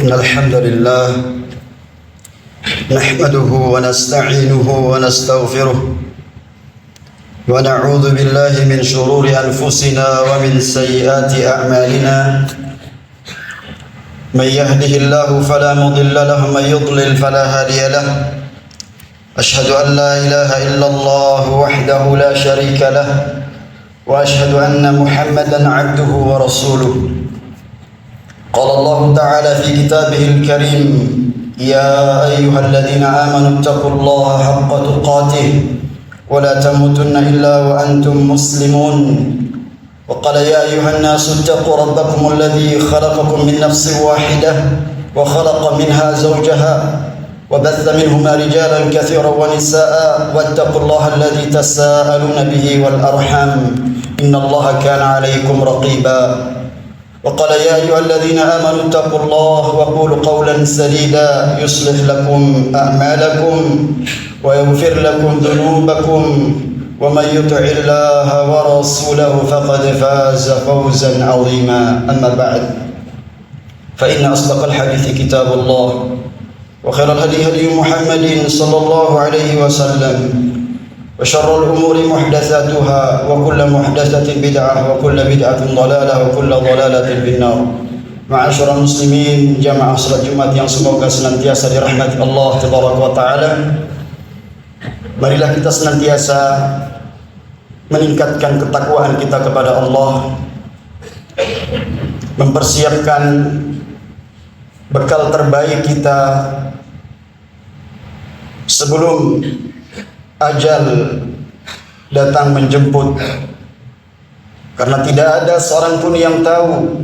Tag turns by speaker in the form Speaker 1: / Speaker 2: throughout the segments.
Speaker 1: إن الحمد لله نحمده ونستعينه ونستغفره ونعوذ بالله من شرور أنفسنا ومن سيئات أعمالنا من يهده الله فلا مضل له ومن يضلل فلا هادي له أشهد أن لا إله إلا الله وحده لا شريك له وأشهد أن محمدا عبده ورسوله قال الله تعالى في كتابه الكريم يا أيها الذين آمنوا اتقوا الله حق تقاته ولا تموتن إلا وأنتم مسلمون وقال يا أيها الناس اتقوا ربكم الذي خلقكم من نفس واحدة وخلق منها زوجها وبث منهما رجالا كثيرا ونساء واتقوا الله الذي تساءلون به والأرحام إن الله كان عليكم رقيبا وقال يا أيها الذين آمنوا اتقوا الله وقولوا قولا سديدا يصلح لكم أعمالكم ويغفر لكم ذنوبكم ومن يطع الله ورسوله فقد فاز فوزا عظيما أما بعد فإن أصدق الحديث كتاب الله وخير الهدي هدي محمد صلى الله عليه وسلم وشر الأمور محدثاتها وكل محدثة بدعة وكل بدعة ضلالة وكل ضلالة في النار. Ma'asyiral muslimin, jamaah salat Jumat yang semoga senantiasa dirahmati Allah Tabaraka wa Ta'ala. Marilah kita senantiasa meningkatkan ketakwaan kita kepada Allah, mempersiapkan bekal terbaik kita sebelum ajal datang menjemput, karena tidak ada seorang pun yang tahu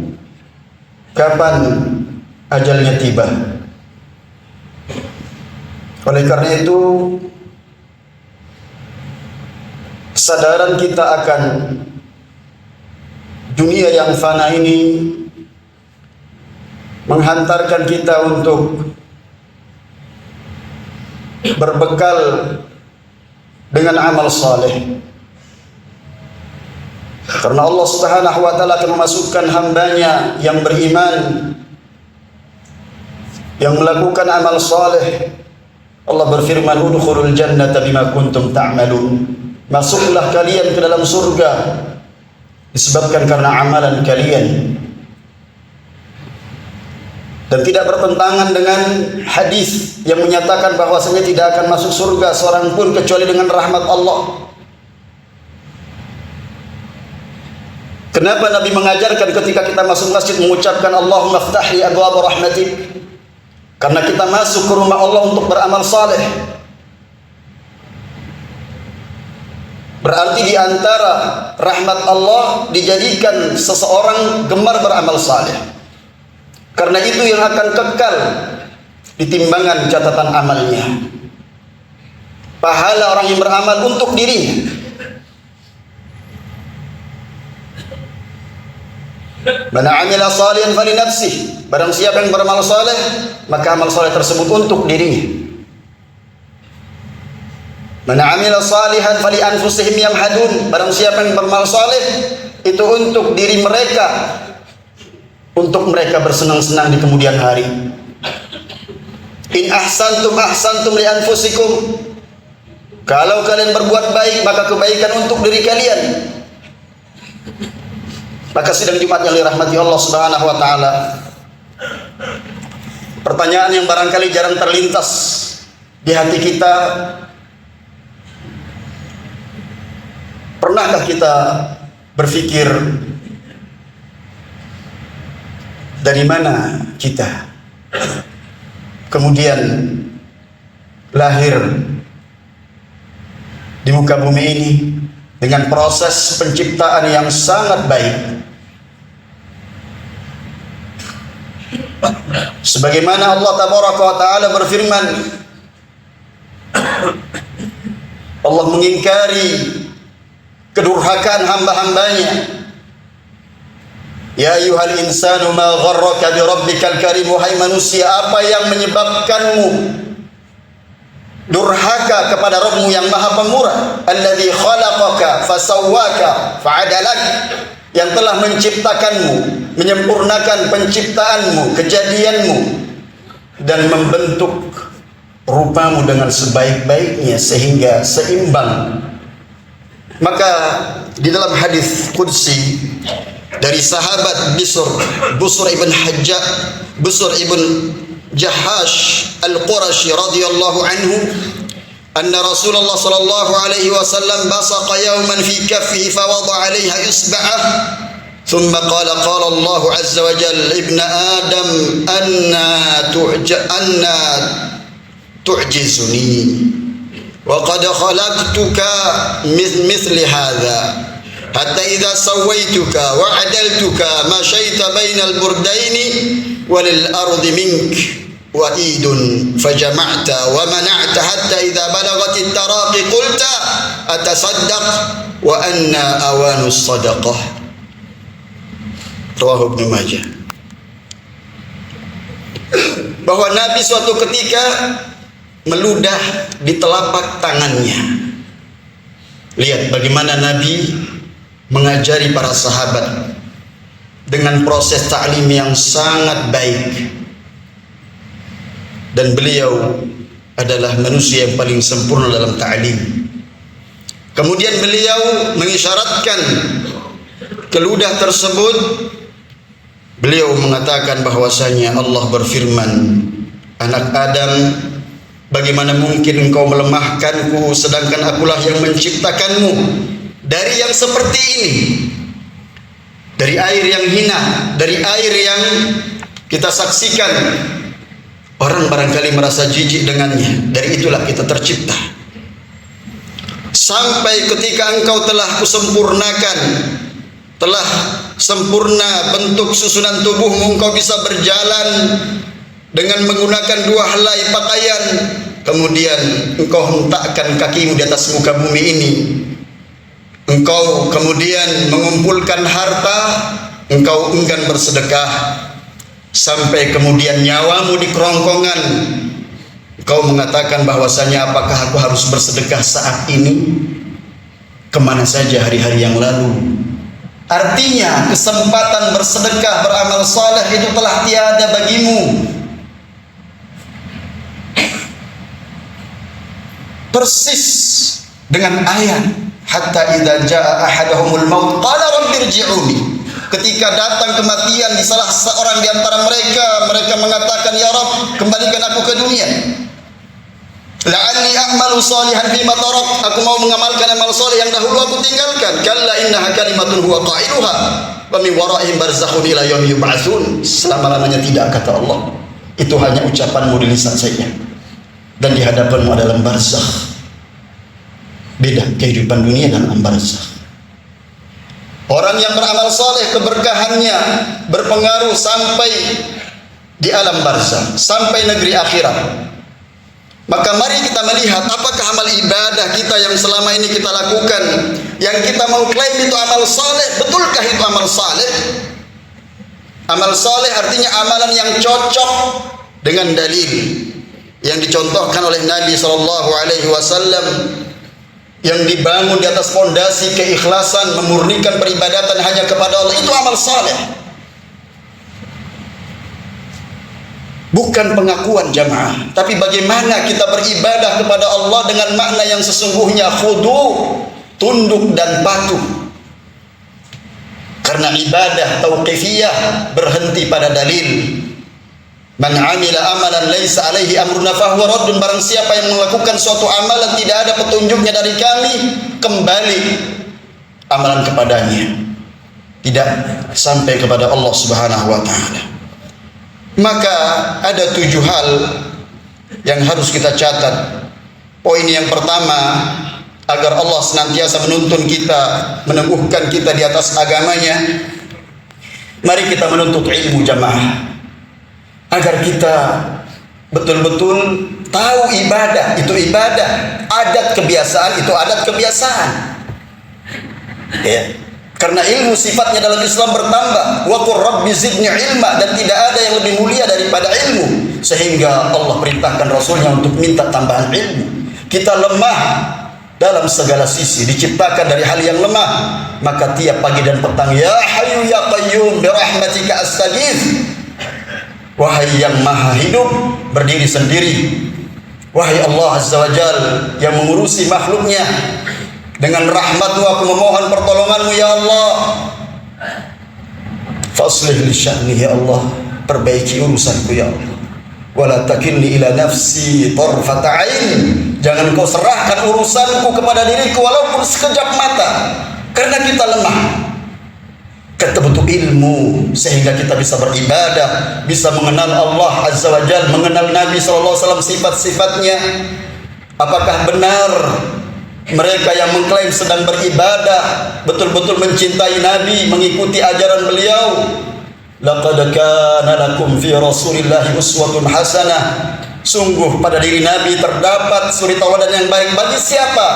Speaker 1: kapan ajalnya tiba. Oleh karena itu, kesadaran kita akan dunia yang fana ini menghantarkan kita untuk berbekal dengan amal saleh, karena Allah Subhanahu wa Ta'ala akan memasukkan hambanya yang beriman, yang melakukan amal saleh. Allah berfirman, udkhulul jannata bima kuntum ta'malun, masuklah kalian ke dalam surga disebabkan karena amalan kalian. Dan tidak bertentangan dengan hadis yang menyatakan bahwasanya tidak akan masuk surga seorang pun kecuali dengan rahmat Allah. Kenapa Nabi mengajarkan ketika kita masuk masjid mengucapkan Allahumma ftah li abwaab rahmatik? Karena kita masuk ke rumah Allah untuk beramal saleh. Berarti di antara rahmat Allah dijadikan seseorang gemar beramal saleh. Karena itu yang akan kekal di timbangan catatan amalnya. Pahala orang yang beramal untuk dirinya. Man 'amila shalihan fali nafsihi. Barang siapa yang beramal saleh, maka amal saleh tersebut untuk dirinya. Man 'amila shalihan fali anfusihim yamhadun. Barang siapa yang beramal saleh, itu untuk diri mereka, untuk mereka bersenang-senang di kemudian hari. In ahsantum ahsantum li anfusikum. Kalau kalian berbuat baik, maka kebaikan untuk diri kalian. Maka sidang Jumat yang dirahmati Allah Subhanahu wa Ta'ala, pertanyaan yang barangkali jarang terlintas di hati kita, pernahkah kita berpikir dari mana kita kemudian lahir di muka bumi ini dengan proses penciptaan yang sangat baik? Sebagaimana Allah Tabaraka wa Ta'ala berfirman, Allah mengingkari kedurhakaan hamba-hambanya. Ya ayyuhal insanu ma gharraka bi rabbikal karim. Wahai manusia, apa yang menyebabkanmu durhaka kepada Rabbmu yang Maha Pemurah? Alladzi khalaqaka fasawwaka fa'adalak, yang telah menciptakanmu, menyempurnakan penciptaanmu, kejadianmu, dan membentuk rupamu dengan sebaik-baiknya sehingga seimbang. Maka di dalam hadis qudsi dari sahabat Busr ibn Jahash al-Qurashi radhiyallahu anhu, anna Rasulullah sallallahu alaihi wasallam basaqa yawman fi kaffihi fa wada'a 'alayha isba'ah thumma qala Allah 'azza wa jalla ibna adam anna tu'jizuni wa qad khalaqtuka mithli hadha hatta idza sawaituka wa 'adaltuka mashaita bainal burdaini walil ardi mink wa'idun fajama'ta wa mana'ta hatta idza balagatit taraqi qulta atasaddaq wa anna awanus sadaqah. Rawahu Ibnu Majah. Bahwa Nabi suatu ketika meludah di telapak tangannya. Lihat bagaimana Nabi mengajari para sahabat dengan proses ta'lim yang sangat baik. Dan beliau adalah manusia yang paling sempurna dalam ta'lim. Kemudian beliau mengisyaratkan ke ludah tersebut. Beliau mengatakan bahwasanya Allah berfirman, anak Adam, bagaimana mungkin engkau melemahkanku sedangkan akulah yang menciptakanmu dari yang seperti ini, dari air yang hina, dari air yang kita saksikan orang barangkali merasa jijik dengannya. Dari itulah kita tercipta. Sampai ketika engkau telah kusempurnakan, telah sempurna bentuk susunan tubuhmu, engkau bisa berjalan dengan menggunakan 2 helai pakaian. Kemudian engkau hentakkan kakimu di atas muka bumi ini. Engkau kemudian mengumpulkan harta, engkau enggan bersedekah. Sampai kemudian nyawamu di kerongkongan, engkau mengatakan bahwasanya apakah aku harus bersedekah saat ini? Kemana saja hari-hari yang lalu? Artinya kesempatan bersedekah, beramal saleh itu telah tiada bagimu. Persis dengan ayat hatta idza jaa ahaduhumul maut qala rabbirji'uni. Ketika datang kematian di salah seorang di antara mereka mengatakan, ya Rabb, kembalikan aku ke dunia. La'alli a'malu salihan fima tarak, aku mau mengamalkan amal saleh yang dahulu aku tinggalkan. Kalla innaha kalimatun huwa qailuha wa min waraihim barzakhun ila yaumi yub'atsun. Selama-lamanya tidak, kata Allah. Itu hanya ucapanmu di lisan saja. Dan di hadapanmu adalah barzakh. Beda kehidupan dunia dan barzakh. Orang yang beramal saleh keberkahannya berpengaruh sampai di alam barzakh, sampai negeri akhirat. Maka mari kita melihat apakah amal ibadah kita yang selama ini kita lakukan, yang kita mengklaim itu amal saleh, betulkah itu amal saleh? Amal saleh artinya amalan yang cocok dengan dalil yang dicontohkan oleh Nabi SAW, yang dibangun di atas fondasi keikhlasan, memurnikan peribadatan hanya kepada Allah. Itu amal saleh. Bukan pengakuan jamaah, tapi bagaimana kita beribadah kepada Allah dengan makna yang sesungguhnya, khudu, tunduk dan patuh. Karena ibadah tauqifiyah berhenti pada dalil. Man amila amalan laisa alaihi amruna fahuwa raddun. Barang siapa yang melakukan suatu amalan tidak ada petunjuknya dari kami, kembali amalan kepadanya, tidak sampai kepada Allah Subhanahu wa taala. Maka ada 7 hal yang harus kita catat. Poin yang pertama, agar Allah senantiasa menuntun kita, meneguhkan kita di atas agamanya, mari kita menuntut ilmu jamaah. Agar kita betul-betul tahu ibadah itu ibadah, adat kebiasaan itu adat kebiasaan. Ya. Karena ilmu sifatnya dalam Islam bertambah. Wa qur rabbi zidni ilma, dan tidak ada yang lebih mulia daripada ilmu. Sehingga Allah perintahkan Rasulnya untuk minta tambahan ilmu. Kita lemah dalam segala sisi, diciptakan dari hal yang lemah. Maka tiap pagi dan petang, ya hayyu ya qayyum bi rahmatika astaghits. Wahai yang maha hidup berdiri sendiri, wahai Allah Azza wa Jal yang mengurusi makhluknya, dengan rahmat-Mu aku memohon pertolongan-Mu ya Allah. Faslih li sya'ni ya Allah, perbaiki urusanku ya Allah. Wala takilni ila nafsi tarfata ain, jangan Kau serahkan urusanku kepada diriku walaupun sekejap mata, karena kita lemah. Kita butuh ilmu sehingga kita bisa beribadah, bisa mengenal Allah Azza wa Jalla, mengenal Nabi SAW sifat-sifatnya. Apakah benar mereka yang mengklaim sedang beribadah betul-betul mencintai Nabi, mengikuti ajaran beliau? Laqad kana lakum fi Rasulillahi uswatun hasanah. Sungguh pada diri Nabi terdapat suri tauladan yang baik. Bagi siapa?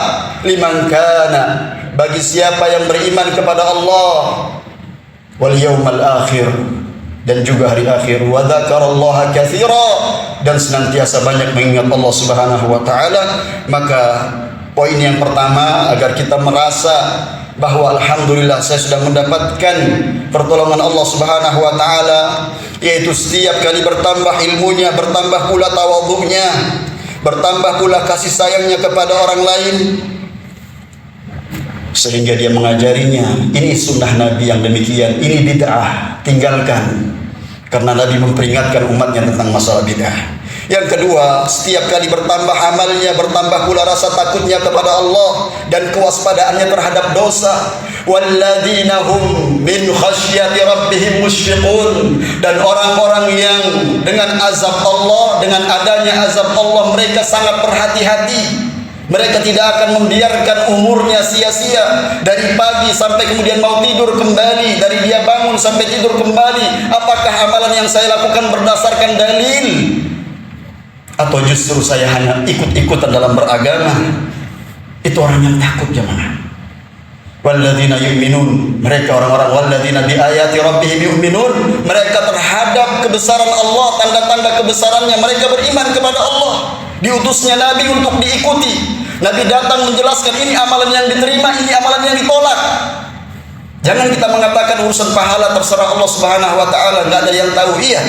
Speaker 1: Liman kana, bagi siapa yang beriman kepada Allah wal yaumal akhir, dan juga hari akhir, wa dzakarallaha katsira, dan senantiasa banyak mengingat Allah Subhanahu wa taala. Maka poin yang pertama, agar kita merasa bahwa alhamdulillah saya sudah mendapatkan pertolongan Allah Subhanahu wa taala, yaitu setiap kali bertambah ilmunya, bertambah pula tawadhu'nya, bertambah pula kasih sayangnya kepada orang lain, sehingga dia mengajarinya, ini sunnah Nabi yang demikian, ini bid'ah, tinggalkan, karena Nabi memperingatkan umatnya tentang masalah bid'ah. Yang kedua, setiap kali bertambah amalnya, bertambah pula rasa takutnya kepada Allah dan kewaspadaannya terhadap dosa. Walladzina hum min khasyati rabbihim musyfiqun, dan orang-orang yang dengan azab Allah, dengan adanya azab Allah, mereka sangat berhati-hati. Mereka tidak akan membiarkan umurnya sia-sia, dari pagi sampai kemudian mau tidur kembali, dari dia bangun sampai tidur kembali. Apakah amalan yang saya lakukan berdasarkan dalil, atau justru saya hanya ikut-ikutan dalam beragama? Itu orang yang takut, jemaah. Walladzina yu'minun, mereka orang-orang walladzina bi ayati rabbihim yu'minun, mereka terhadap kebesaran Allah, tanda-tanda kebesarannya, mereka beriman kepada Allah. Diutusnya Nabi untuk diikuti. Nabi datang menjelaskan ini amalan yang diterima, ini amalan yang ditolak. Jangan kita mengatakan urusan pahala terserah Allah Subhanahu wa taala, enggak ada yang tahu. Iya,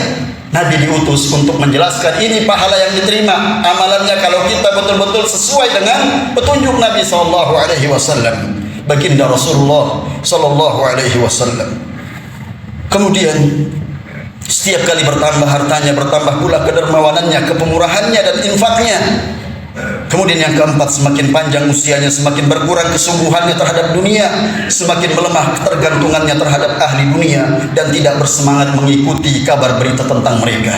Speaker 1: Nabi diutus untuk menjelaskan ini pahala yang diterima, amalannya kalau kita betul-betul sesuai dengan petunjuk Nabi sallallahu alaihi wasallam, baginda Rasulullah sallallahu alaihi wasallam. Kemudian setiap kali bertambah hartanya, bertambah pula kedermawanannya, kepemurahannya dan infaknya. Kemudian yang keempat, semakin panjang usianya, semakin berkurang kesungguhannya terhadap dunia, semakin melemah ketergantungannya terhadap ahli dunia, dan tidak bersemangat mengikuti kabar berita tentang mereka.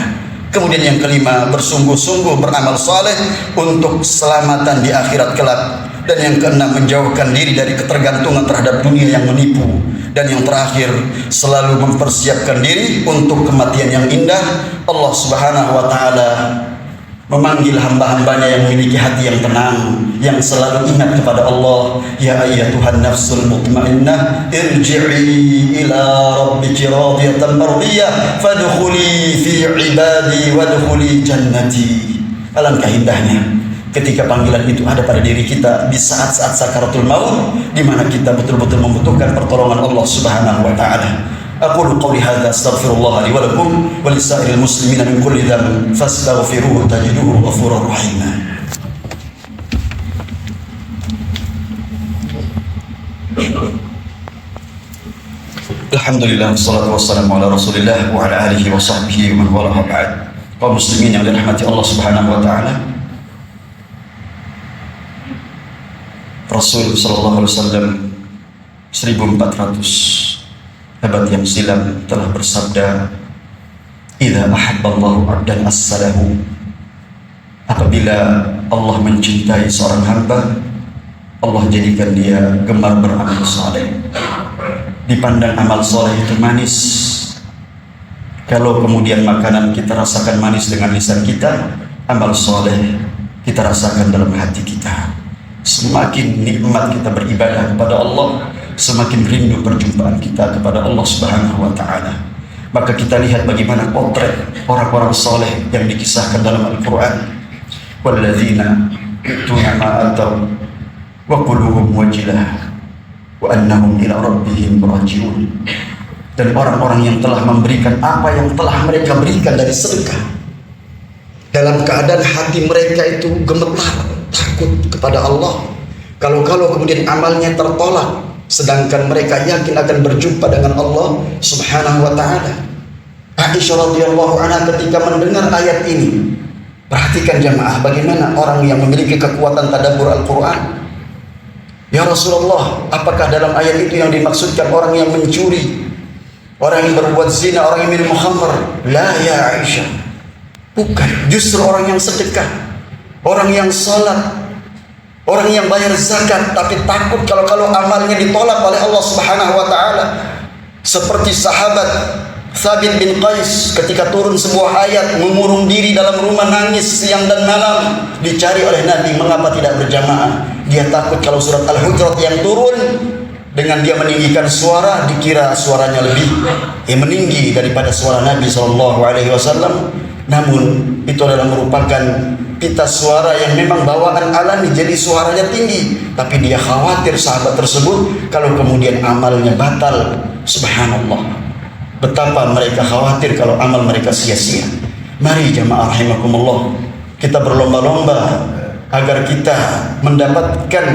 Speaker 1: Kemudian yang kelima, bersungguh-sungguh beramal saleh untuk keselamatan di akhirat kelak. Dan yang keenam, menjauhkan diri dari ketergantungan terhadap dunia yang menipu. Dan yang terakhir, selalu mempersiapkan diri untuk kematian yang indah. Allah Subhanahu wa taala memanggil hamba-hambanya yang memiliki hati yang tenang, yang selalu ingat kepada Allah. Ya ayyatuhan nafsul mutmainnah, irji'i ila rabbiki radiyatan mardiyah, fadkhuli fi ibadi wadkhuli jannati. Alangkah indahnya ketika panggilan itu ada pada diri kita di saat-saat sakaratul maut, di mana kita betul-betul membutuhkan pertolongan Allah Subhanahu wa taala. أقول قولي هذا أستغفر الله لي ولكم ولسائر المسلمين من كل ذنب فاستغفروه تجدوه غفورا رحيما. الحمد لله والصلاة والسلام على رسول الله وعلى آله وصحبه ومن والاه بعد. Kaum muslimin yang dirahmati Allah Subhanahu wa taala, Rasul sallallahu alaihi wasallam 1400 abad yang silam telah bersabda, "Idza ahabballahu 'abdan as-salahu." Apabila Allah mencintai seorang hamba, Allah jadikan dia gemar beramal saleh. Dipandang amal saleh itu manis. Kalau kemudian makanan kita rasakan manis dengan lisan kita, amal saleh kita rasakan dalam hati kita. Semakin nikmat kita beribadah kepada Allah, semakin rindu perjumpaan kita kepada Allah Subhanahu wa taala. Maka kita lihat bagaimana potret orang-orang saleh yang dikisahkan dalam Al-Qur'an. Walladzina yu'tuna ma ataw wa qulubuhum wajilah wa annahum ila rabbihim raji'un. dan orang-orang yang telah memberikan apa yang telah mereka berikan dari sedekah, dalam keadaan hati mereka itu gemetar, takut kepada Allah. Kalau kemudian amalnya tertolak, sedangkan mereka yakin akan berjumpa dengan Allah Subhanahu wa ta'ala. Aisyah radhiyallahu anha ketika mendengar ayat ini, perhatikan jamaah bagaimana orang yang memiliki kekuatan tadabbur Al-Quran. Ya Rasulullah, apakah dalam ayat itu yang dimaksudkan orang yang mencuri, orang yang berbuat zina, orang yang minum khamr? La ya Aisyah, bukan. Justru orang yang sedekah, orang yang salat, orang yang bayar zakat, tapi takut kalau amalnya ditolak oleh Allah Subhanahu wa ta'ala. Seperti sahabat Thabit bin Qais ketika turun sebuah ayat, mengurung diri dalam rumah, nangis siang dan malam, dicari oleh Nabi mengapa tidak berjamaah. Dia takut kalau surat Al-Hujurat yang turun, dengan dia meninggikan suara, dikira suaranya lebih meninggi daripada suara Nabi SAW. Namun itu adalah merupakan pita suara yang memang bawaan alami, jadi suaranya tinggi. Tapi dia khawatir sahabat tersebut kalau kemudian amalnya batal. Subhanallah, betapa mereka khawatir kalau amal mereka sia-sia. Mari jamaah rahimakumullah, kita berlomba-lomba agar kita mendapatkan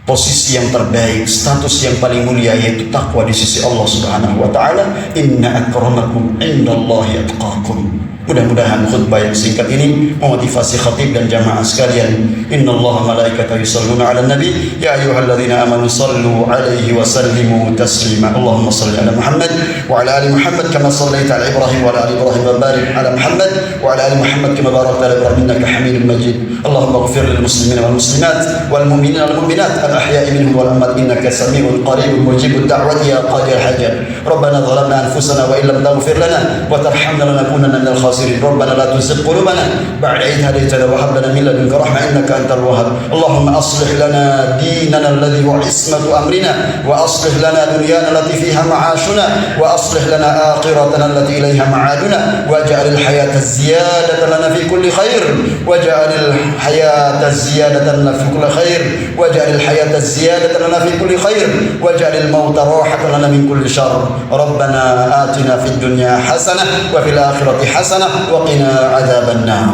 Speaker 1: posisi yang terbaik, status yang paling mulia, yaitu takwa di sisi Allah Subhanahu wa ta'ala. Inna akramakum indallahi atqakum. Mudah-mudahan khutbah yang singkat ini memotivasi khatib dan jamaah sekalian. Innallaha malaikatahu yusholluna 'alan nabi ya ayyuhalladzina amanu shallu 'alaihi wa sallimu taslima. Allahumma shalli 'ala Muhammad wa 'ala ali Muhammad kama shallaita 'ala Ibrahim wa 'ala ali Ibrahim wa barik 'ala Muhammad wa 'ala ali Muhammad kama barakta 'ala Ibrahim innaka Hamidum Majid. Allahumma ighfir lil muslimina wal muslimat wal mu'minina wal mu'minat al ahya'i minhum wal amwat innaka samii'un qaribun mujibud da'wati ya qadir hajat. Rabbana zalamna anfusana wa illam taghfir lana wa tarhamna lanakunanna minal khasirin. ربنا لا تزغ قلوبنا بعد إذ هديتنا وهب لنا من لدنك رحمة إنك أنت الوهاب. اللهم أصلح لنا ديننا الذي هو عصمة أمرنا وأصلح لنا دنيانا التي فيها معاشنا وأصلح لنا آخرتنا التي إليها معادنا واجعل الحياة زيادة لنا في كل خير واجعل الحياة زيادة لنا في كل خير واجعل الحياة زيادة لنا في كل خير واجعل الموت راحة لنا من كل شر. ربنا آتنا في الدنيا حسنة وفي الآخرة حسنة وقنا عذاب النار.